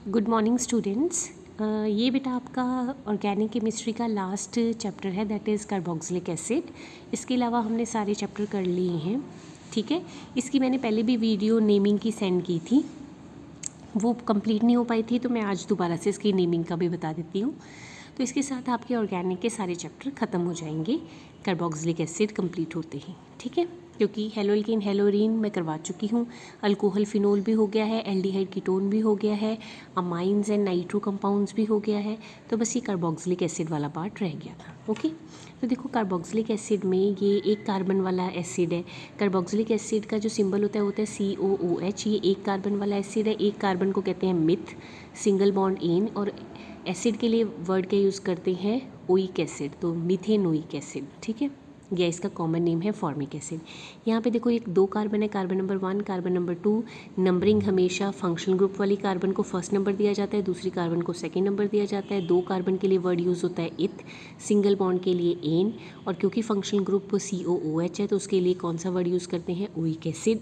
Good morning students. ये बेटा आपका ऑर्गेनिक केमिस्ट्री का लास्ट चैप्टर है, दैट इज़ कार्बोक्सिलिक एसिड। इसके अलावा हमने सारे चैप्टर कर लिए हैं, ठीक है। इसकी मैंने पहले भी वीडियो नेमिंग की सेंड की थी, वो कंप्लीट नहीं हो पाई थी, तो मैं आज दोबारा से इसकी नेमिंग का भी बता देती हूँ। तो इसके साथ आपके ऑर्गेनिक के सारे चैप्टर ख़त्म हो जाएंगे कार्बोक्सिलिक एसिड कंप्लीट होते ही, ठीक है। क्योंकि हेलोल्कीन हेलोरीन मैं करवा चुकी हूँ, अल्कोहल फिनोल भी हो गया है, एल्डिहाइड कीटोन भी हो गया है, अमाइंस एंड नाइट्रो कंपाउंड्स भी हो गया है। तो बस ये कार्बोक्सिलिक एसिड वाला पार्ट रह गया था, ओके। तो देखो कार्बोक्सिलिक एसिड में ये एक कार्बन वाला एसिड है। कार्बोक्सिलिक एसिड का जो सिंबल होता है COOH। ये एक कार्बन वाला एसिड है। एक कार्बन को कहते हैं मिथ, सिंगल बॉन्ड एन, और एसिड के लिए वर्ड का यूज़ करते हैं ओइक एसिड, तो मिथेनोइक एसिड, ठीक है। या इसका कॉमन नेम है फॉर्मिक एसिड। यहाँ पे देखो एक दो कार्बन है, carbon number 1, carbon number 2। Numbering हमेशा फंक्शनल ग्रुप वाली कार्बन को फर्स्ट नंबर दिया जाता है, दूसरी कार्बन को सेकंड नंबर दिया जाता है। दो कार्बन के लिए वर्ड यूज़ होता है इथ, सिंगल बॉन्ड के लिए एन, और क्योंकि फंक्शनल ग्रुप COOH है तो उसके लिए कौन सा वर्ड यूज़ करते हैं, ओइक एसिड।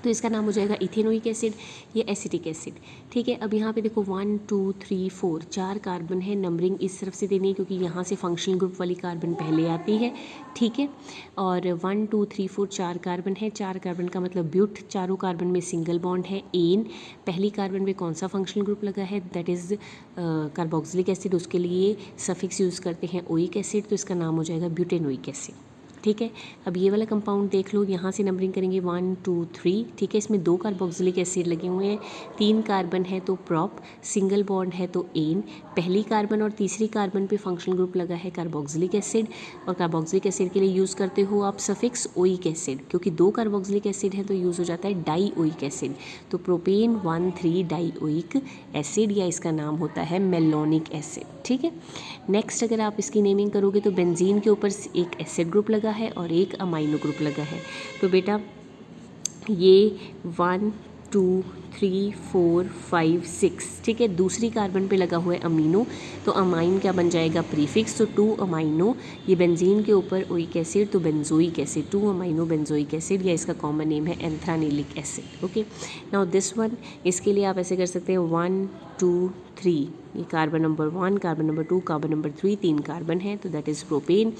तो इसका नाम हो जाएगा इथेनोइक एसिड या एसिटिक एसिड, ठीक है। अब यहाँ पे देखो 1 2 3 4 4 कार्बन है। नंबरिंग इस तरफ से देनी है क्योंकि यहाँ से फंक्शनल ग्रुप वाली कार्बन पहले आती है, ठीक है। और 1 2 3 4 4 कार्बन है। 4 कार्बन का मतलब ब्यूट, चारों कार्बन में सिंगल बॉन्ड है एन। पहली कार्बन में कौन सा फंक्शनल ग्रुप लगा है, दैट इज़ कार्बोक्सिलिक एसिड, उसके लिए सफिक्स यूज़ करते हैं ओइक एसिड, तो इसका नाम हो जाएगा ब्यूटेनोइक एसिड, ठीक है। अब ये वाला कंपाउंड देख लो, यहाँ से नंबरिंग करेंगे 1 2 3, ठीक है। इसमें दो कार्बोक्सिलिक एसिड लगे हुए हैं, 3 कार्बन है तो प्रॉप, सिंगल बॉन्ड है तो एन। पहली कार्बन और तीसरी कार्बन पे फंक्शनल ग्रुप लगा है कार्बोक्सिलिक एसिड, और कार्बोक्सिलिक एसिड के लिए यूज़ करते हो आप सफिक्स ओइक एसिड, क्योंकि दो कार्बोक्सिलिक एसिड है तो यूज़ हो जाता है डाई ओइक एसिड, तो प्रोपेन 1,3 डाई ओइक एसिड, या इसका नाम होता है मेलोनिक एसिड, ठीक है। नेक्स्ट अगर आप इसकी नेमिंग करोगे तो बेंजीन के ऊपर एक एसिड ग्रुप लगा है और एक अमाइनो ग्रुप लगा है। तो बेटा ये 1 2 3 4 5 6, ठीक है। दूसरी कार्बन पे लगा हुआ है अमीनो, तो अमाइन क्या बन जाएगा, प्रीफिक्स, तो 2 अमाइनो। ये बेंजीन के ऊपर ओइक एसिड, तो benzoic acid, 2 amino benzoic acid, या इसका कॉमन नेम है anthranilic acid, okay. Now this one, इसके लिए आप ऐसे कर सकते हैं 1 2 3, ये carbon number 1, carbon number 2, carbon number 3, 3 carbon है, तो दैट इज़ प्रोपेन।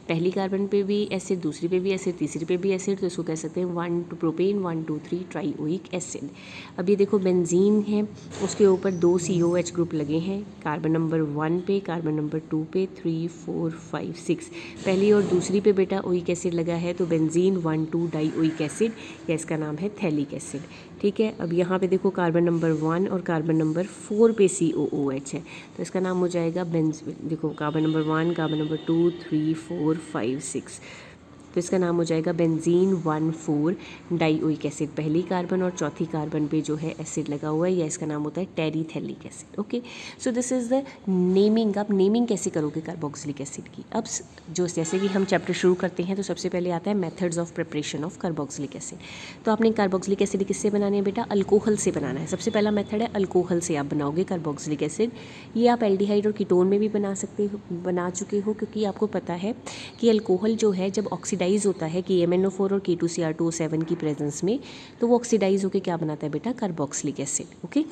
पहली कार्बन पे भी एसिड, दूसरी पे भी एसिड, तीसरी पे भी एसिड, तो इसको कह सकते हैं 1 2 प्रोपेन, 1 2 3 ट्राईओइक एसिड। अब ये देखो बेंजीन है, उसके ऊपर 2 COH ग्रुप लगे हैं, कार्बन नंबर 1 पे, कार्बन नंबर 2 पे, 3 4 5 6। पहली और दूसरी पे बेटा ओइक एसिड लगा है, तो बेंजीन 1 2 डाईओइक एसिड, या इसका नाम है थैलिक एसिड, ठीक है। अब यहाँ पे देखो कार्बन नंबर 1 और कार्बन नंबर 4 पे COOH है, तो इसका नाम हो जाएगा देखो कार्बन नंबर 1, कार्बन नंबर 2 3 4 5 6, तो इसका नाम हो जाएगा बेंजीन 1 4 डाईओइक एसिड। पहली कार्बन और चौथी कार्बन पे जो है एसिड लगा हुआ है, या इसका नाम होता है terephthalic acid, okay. So this is the naming. आप नेमिंग कैसे करोगे कार्बोक्सिलिक एसिड की। अब जो जैसे कि हम चैप्टर शुरू करते हैं तो सबसे पहले आता है methods of preparation of carboxylic acid. तो आपने कार्बोक्सिलिक एसिड किससे बनाने हैं बेटा, अल्कोहल से बनाना है। सबसे पहला मेथड है अल्कोहल से आप बनाओगे कार्बोक्सिलिक एसिड। ये आप एल्डिहाइड और कीटोन में भी बना चुके हो, क्योंकि आपको पता है कि अल्कोहल जो है जब ऑक्सीडाइज होता है कि MnO4 और K2Cr2O7 की प्रेजेंस में, तो वो ऑक्सीडाइज होकर क्या बनाता है बेटा, कार्बोक्सिलिक एसिड, ओके।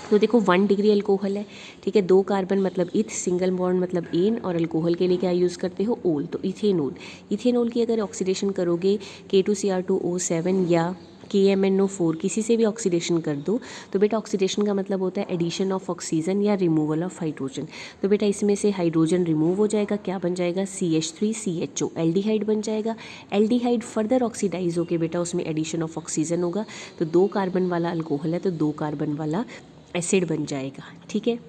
तो देखो 1 डिग्री अल्कोहल है, ठीक है। 2 कार्बन मतलब इथ, सिंगल बॉन्ड मतलब एन, और अल्कोहल के लिए क्या यूज़ करते हो, ओल, तो इथेनॉल। इथेनॉल की अगर ऑक्सीडेशन करोगे K2Cr2O7 या KMnO4 किसी से भी ऑक्सीडेशन कर दो, तो बेटा ऑक्सीडेशन का मतलब होता है एडिशन ऑफ ऑक्सीजन या रिमूवल ऑफ हाइड्रोजन। तो बेटा इसमें से हाइड्रोजन रिमूव हो जाएगा, क्या बन जाएगा, CH3CHO, एल्डिहाइड बन जाएगा। एल्डिहाइड फर्दर ऑक्सीडाइज होके बेटा उसमें एडिशन ऑफ ऑक्सीजन होगा, तो 2 कार्बन वाला अल्कोहल है तो 2 कार्बन वाला एसिड बन जाएगा, ठीक है।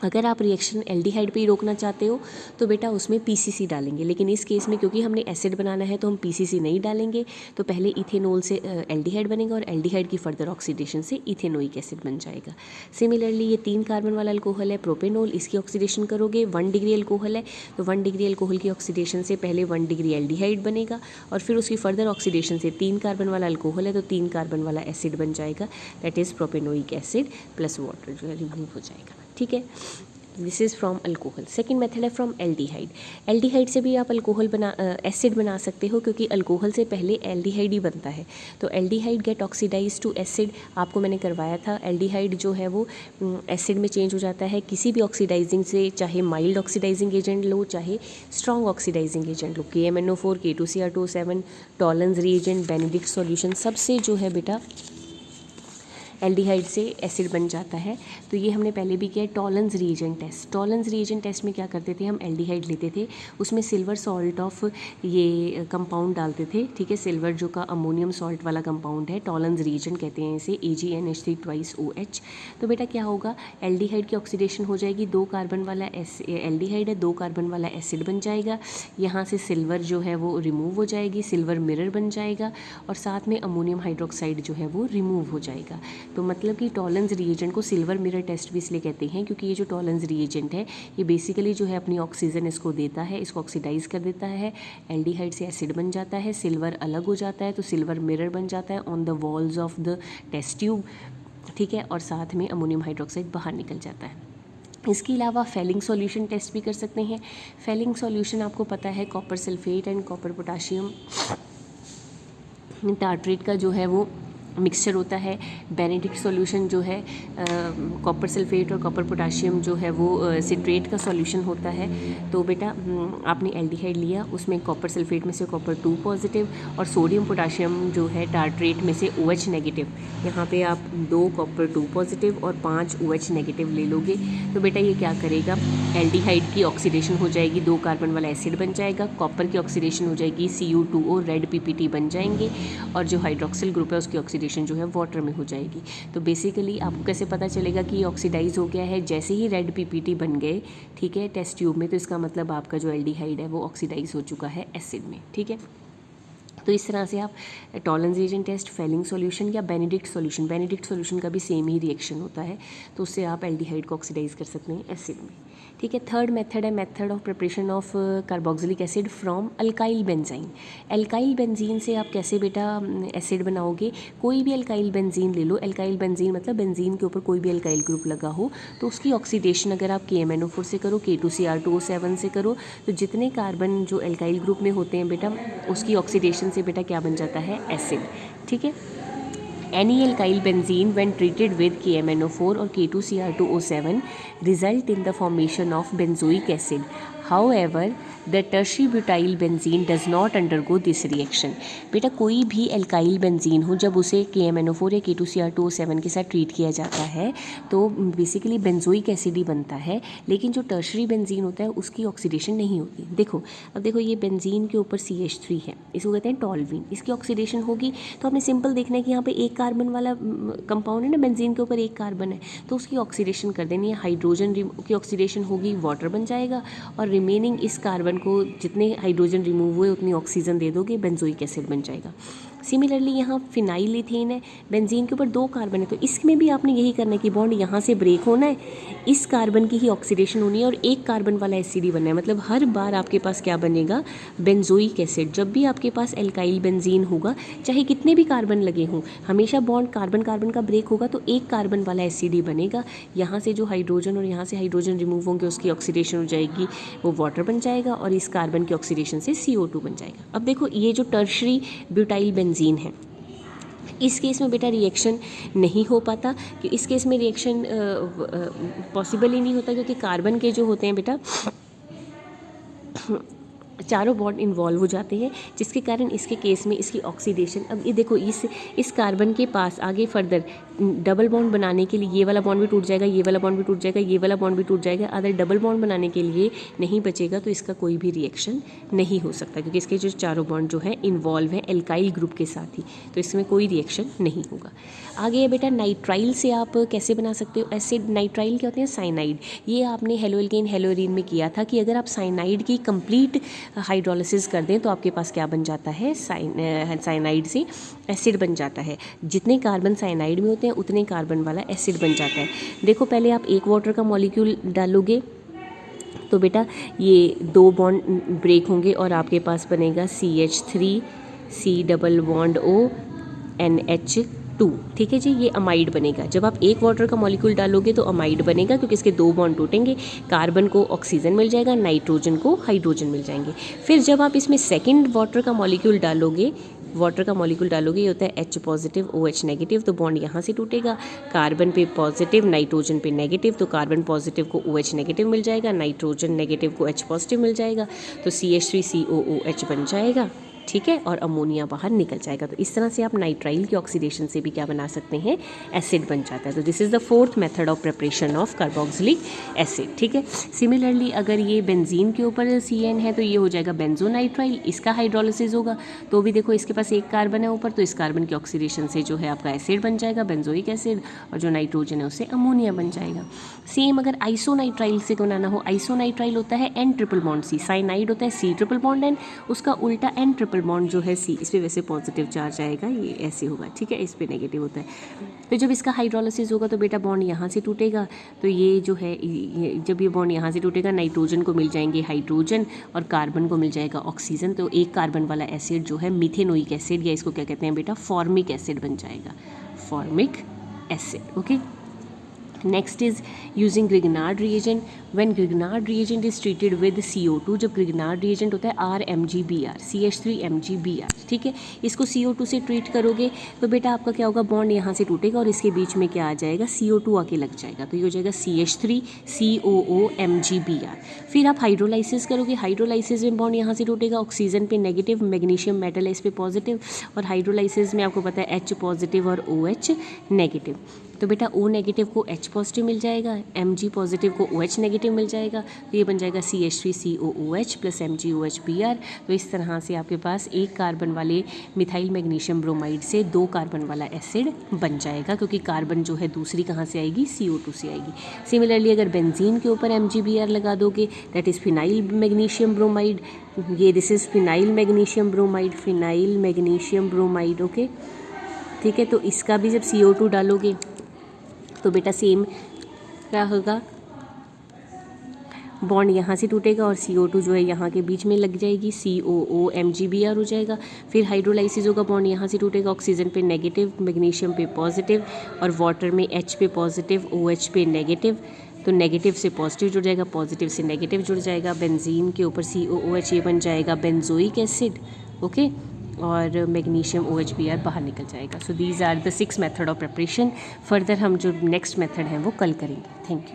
अगर आप रिएक्शन एल्डिहाइड पे ही रोकना चाहते हो तो बेटा उसमें PCC डालेंगे, लेकिन इस केस में क्योंकि हमने एसिड बनाना है तो हम PCC नहीं डालेंगे, तो पहले इथेनॉल से एल्डिहाइड बनेगा और एल्डिहाइड की फर्दर ऑक्सीडेशन से इथेनोइक एसिड बन जाएगा। सिमिलरली ये 3 कार्बन वाला अल्कोहल है प्रोपेनॉल, इसकी ऑक्सीडेशन करोगे 1 डिग्री अल्कोहल है, तो 1 डिग्री अल्कोहल की ऑक्सीडेशन से पहले 1 डिग्री एल्डिहाइड बनेगा, और फिर उसकी फर्दर ऑक्सीडेशन से 3 कार्बन वाला अल्कोहल है तो 3 कार्बन वाला एसिड बन जाएगा, that is propanoic acid plus water जो है रिमूव हो जाएगा, ठीक है। This is from alcohol. Second method है फ्रॉम एल्डिहाइड। एल्डिहाइड से भी आप अल्कोहल एसिड बना सकते हो, क्योंकि अल्कोहल से पहले एल्डिहाइड ही बनता है। तो aldehyde get oxidise to acid, आपको मैंने करवाया था। एल्डिहाइड जो है वो एसिड में चेंज हो जाता है किसी भी ऑक्सीडाइजिंग से, चाहे माइल्ड ऑक्सीडाइजिंग एजेंट लो चाहे स्ट्रॉन्ग ऑक्सीडाइजिंग एजेंट लो। KMNO4, K2Cr2O7, टॉलन्स reagent, Benedict solution, सबसे जो है बेटा एल्डिहाइड से एसिड बन जाता है। तो ये हमने पहले भी किया है। Tollens reagent test, Tollens reagent test में क्या करते थे हम, एल्डिहाइड लेते थे, उसमें सिल्वर सॉल्ट ऑफ ये कंपाउंड डालते थे, ठीक है, सिल्वर जो का अमोनियम सॉल्ट वाला कंपाउंड है, टॉलन्स रिएजेंट कहते हैं इसे, AgNH3 तो बेटा क्या होगा, एल्डिहाइड की ऑक्सीडेशन हो जाएगी, 2 कार्बन वाला एल्डिहाइड है, 2 कार्बन वाला एसिड बन जाएगा, यहाँ से सिल्वर जो है वो रिमूव हो जाएगी, सिल्वर मिरर बन जाएगा, और साथ में अमोनियम हाइड्रोक्साइड जो है वो रिमूव हो जाएगा। तो मतलब कि टॉलन्स रिएजेंट को सिल्वर मिरर टेस्ट भी इसलिए कहते हैं, क्योंकि ये जो टॉलन्स रिएजेंट है ये बेसिकली जो है अपनी ऑक्सीजन इसको देता है, इसको ऑक्सीडाइज कर देता है, एल्डिहाइड से एसिड बन जाता है, सिल्वर अलग हो जाता है, तो सिल्वर मिरर बन जाता है on the walls of the test tube, ठीक है, और साथ में अमोनियम हाइड्रोक्साइड बाहर निकल जाता है। इसके अलावा फेलिंग सॉल्यूशन टेस्ट भी कर सकते हैं। फेलिंग सॉल्यूशन आपको पता है copper sulphate and copper potassium tartrate का जो है वो मिक्सचर होता है। बेनेडिक्ट सॉल्यूशन जो है कॉपर सल्फेट और कॉपर पोटाशियम जो है वो सिट्रेट का सॉल्यूशन होता है। तो बेटा आपने एल्डिहाइड लिया, उसमें कॉपर सल्फेट में से कॉपर 2 पॉजिटिव और सोडियम पोटाशियम जो है टार्ट्रेट में से OH नेगेटिव, यहाँ पे आप 2 कॉपर 2 पॉजिटिव और 5 OH नेगेटिव ले लोगे। तो बेटा ये क्या करेगा, एल्डिहाइड की ऑक्सीडेशन हो जाएगी, 2 कार्बन वाला एसिड बन जाएगा, कॉपर की ऑक्सीडेशन हो जाएगी, CU2O रेड PPT बन जाएंगे, और जो हाइड्रोक्सिल ग्रुप है उसकी ऑक्सीडेशन जो है वाटर में हो जाएगी। तो बेसिकली आपको कैसे पता चलेगा कि ये ऑक्सीडाइज हो गया है, जैसे ही रेड PPT बन गए, ठीक है, टेस्ट ट्यूब में, तो इसका मतलब आपका जो एल्डिहाइड है वो ऑक्सीडाइज हो चुका है एसिड में, ठीक है। तो इस तरह से आप Tollens reagent test, Fehling solution या बेनेडिक्ट सॉल्यूशन का भी सेम ही रिएक्शन होता है, तो उससे आप एल्डिहाइड को ऑक्सीडाइज कर सकते हैं एसिड में, ठीक है। थर्ड मेथड है method of preparation of carboxylic acid from alkyl benzene. Alkyl benzene से आप कैसे बेटा एसिड बनाओगे, कोई भी अल्काइल बेंजीन ले लो, अल्काइल बेंजीन मतलब बेंजीन के ऊपर कोई भी अल्काइल ग्रुप लगा हो, तो उसकी ऑक्सीडेशन अगर आप KMNO4 से करो, K2Cr2O7 से करो, तो जितने कार्बन जो अल्काइल ग्रुप में होते हैं बेटा, उसकी ऑक्सीडेशन से बेटा क्या बन जाता है, एसिड, ठीक है। Any alkyl benzene when treated with KMNO4 or K2Cr2O7 result in the formation of benzoic acid. However, the tertiary butyl benzene does not undergo this reaction. बेटा कोई भी एल्काइल बेंजीन हो, जब उसे KMNO4 या K2Cr2O7 के साथ ट्रीट किया जाता है तो बेसिकली बेंजोइक एसिड ही बनता है, लेकिन जो टर्शरी बेंजीन होता है उसकी ऑक्सीडेशन नहीं होती। देखो अब देखो ये बेंजीन के ऊपर CH3 है, इसको कहते हैं टॉल्वीन, इसकी ऑक्सीडेशन होगी तो आपने सिंपल देखना है कि यहाँ पे एक कार्बन वाला कंपाउंड है ना, बेंजीन के ऊपर एक कार्बन है, तो उसकी ऑक्सीडेशन कर देनी है, हाइड्रोजन की ऑक्सीडेशन होगी, वाटर बन जाएगा, और रिमेनिंग इस कार्बन को जितने हाइड्रोजन रिमूव हुए उतनी ऑक्सीजन दे दोगे, बेंजोइक एसिड बन जाएगा। सिमिलरली यहाँ फिनाइल इथेन है, बेंजीन के ऊपर 2 कार्बन है, तो इसमें भी आपने यही करना है कि बॉन्ड यहाँ से ब्रेक होना है, इस कार्बन की ही ऑक्सीडेशन होनी है और एक कार्बन वाला एसिड बनना है। मतलब हर बार आपके पास क्या बनेगा, बेंजोइक एसिड। जब भी आपके पास एल्काइल बेंजीन होगा, चाहे कितने भी कार्बन लगे हों, हमेशा बॉन्ड कार्बन कार्बन का ब्रेक होगा तो एक कार्बन वाला एसिड ही बनेगा। यहाँ से जो हाइड्रोजन और यहाँ से हाइड्रोजन रिमूव होंगे उसकी ऑक्सीडेशन हो जाएगी, वो वाटर बन जाएगा, और इस कार्बन की ऑक्सीडेशन से CO2 बन जाएगा। अब देखो ये जो टर्शरी ब्यूटाइल बेंजीन है, इस केस में बेटा रिएक्शन नहीं हो पाता, कि इस केस में रिएक्शन पॉसिबल ही नहीं होता, क्योंकि कार्बन के जो होते हैं बेटा चारों बॉन्ड इन्वॉल्व हो जाते हैं, जिसके कारण इसके केस में इसकी ऑक्सीडेशन, अब ये देखो इस कार्बन के पास आगे फर्दर डबल बॉन्ड बनाने के लिए ये वाला बॉन्ड भी टूट जाएगा, ये वाला बॉन्ड भी टूट जाएगा, ये वाला बॉन्ड भी टूट जाएगा, अगर डबल बॉन्ड बनाने के लिए नहीं बचेगा तो इसका कोई भी रिएक्शन नहीं हो सकता, क्योंकि इसके जो चारों बॉन्ड जो है इन्वॉल्व है एल्काइल ग्रुप के साथ ही, तो इसमें कोई रिएक्शन नहीं होगा। आगे है बेटा नाइट्राइल से आप कैसे बना सकते हो एसिड। नाइट्राइल क्या होते हैं, साइनाइड। ये आपने हेलोएल्केन हेलोरीन में किया था कि अगर आप साइनाइड की कंप्लीट हाइड्रोलिसिस कर दें तो आपके पास क्या बन जाता है, साइनाइड से एसिड बन जाता है। जितने कार्बन साइनाइड में होते हैं उतने कार्बन वाला एसिड बन जाता है। देखो पहले आप एक वाटर का मॉलिक्यूल डालोगे तो बेटा ये 2 बॉन्ड ब्रेक होंगे और आपके पास बनेगा CH3 C double bond O NH 2, ठीक है जी। ये अमाइड बनेगा। जब आप एक वाटर का मॉलिक्यूल डालोगे तो अमाइड बनेगा, क्योंकि इसके 2 बॉन्ड टूटेंगे, कार्बन को ऑक्सीजन मिल जाएगा, नाइट्रोजन को हाइड्रोजन मिल जाएंगे। फिर जब आप इसमें सेकेंड वाटर का मॉलिक्यूल डालोगे, ये होता है H पॉजिटिव OH नेगेटिव, तो बॉन्ड यहाँ से टूटेगा, कार्बन पे पॉजिटिव, नाइट्रोजन पे नेगेटिव, तो कार्बन पॉजिटिव को OH नेगेटिव मिल जाएगा, नाइट्रोजन नेगेटिव को H पॉजिटिव मिल जाएगा, तो CH3COOH बन जाएगा, ठीक है, और अमोनिया बाहर निकल जाएगा। तो इस तरह से आप नाइट्राइल की ऑक्सीडेशन से भी क्या बना सकते हैं, एसिड बन जाता है। तो this is the 4th method of preparation of carboxylic acid, ठीक है। सिमिलरली अगर ये बेंजीन के ऊपर CN है तो ये हो जाएगा बेंजोनाइट्राइल, इसका हाइड्रोलिसिस होगा तो भी देखो इसके पास एक कार्बन है ऊपर, तो इस कार्बन की ऑक्सीडेशन से जो है आपका एसिड बन जाएगा, बेंजोइक एसिड, और जो नाइट्रोजन है उससे अमोनिया बन जाएगा। सेम अगर आइसोनाइट्राइल से बनाना हो, आइसोनाइट्राइल होता है N triple bond C, cyanide होता है C ट्रिपल बॉन्ड N, उसका उल्टा N ट्रिपल बॉन्ड जो है C, इस पर वैसे पॉजिटिव चार्ज आएगा, ये ऐसे होगा, ठीक है, इस पर नेगेटिव होता है। तो जब इसका हाइड्रोलिसिस होगा तो बेटा बॉन्ड यहाँ से टूटेगा, तो ये जो है जब ये बॉन्ड यहाँ से टूटेगा, नाइट्रोजन को मिल जाएंगे हाइड्रोजन और कार्बन को मिल जाएगा ऑक्सीजन, तो एक कार्बन वाला एसिड जो है मिथेनोइक एसिड, या इसको क्या कहते हैं बेटा, फॉर्मिक एसिड बन जाएगा, formic acid, okay. Next is using Grignard reagent. When Grignard reagent is treated with CO2, जब ग्रिग्नार्ड रिएजेंट होता है RMgBr, CH3MgBr, ठीक है, इसको CO2 से ट्रीट करोगे तो बेटा आपका क्या होगा, बॉन्ड यहाँ से टूटेगा और इसके बीच में क्या आ जाएगा, CO2 आके लग जाएगा, तो ये हो जाएगा CH3COOMgBr। फिर आप हाइड्रोलाइसिस करोगे, हाइड्रोलाइसिस में बॉन्ड यहाँ से टूटेगा, ऑक्सीजन पे नेगेटिव, मैग्नीशियम मेटल है इस पे पॉजिटिव, और हाइड्रोलाइसिस में आपको पता है H पॉजिटिव और OH नेगेटिव, तो बेटा O नेगेटिव को H पॉजिटिव मिल जाएगा, Mg पॉजिटिव को OH नेगेटिव मिल जाएगा, तो ये बन जाएगा CH3COOH प्लस MgOHBr। तो इस तरह से आपके पास एक कार्बन वाले मिथाइल मैग्नीशियम ब्रोमाइड से 2 कार्बन वाला एसिड बन जाएगा, क्योंकि कार्बन जो है दूसरी कहाँ से आएगी, CO2 से आएगी। सिमिलरली अगर बेंजीन के ऊपर MgBr लगा दोगे, that is phenyl magnesium bromide, ये this is phenyl magnesium bromide, okay, ठीक है। तो इसका भी जब CO2 डालोगे तो बेटा सेम क्या होगा, बॉन्ड यहाँ से टूटेगा और CO2 जो है यहाँ के बीच में लग जाएगी, COOMgBr हो जाएगा। फिर हाइड्रोलाइसिस होगा, बॉन्ड यहाँ से टूटेगा, ऑक्सीजन पे नेगेटिव, मैग्नीशियम पे पॉजिटिव, और वाटर में H पे पॉजिटिव, OH पे नेगेटिव, तो नेगेटिव से पॉजिटिव जुड़ जाएगा, पॉजिटिव से नेगेटिव जुड़ जाएगा, बेंजीन के ऊपर COOH ये बन जाएगा बेंजोइक एसिड, ओके, और मैग्नीशियम OHBr बाहर निकल जाएगा। So these are the 6 method of preparation. Further हम जो नेक्स्ट मेथड है वो कल करेंगे। Thank you.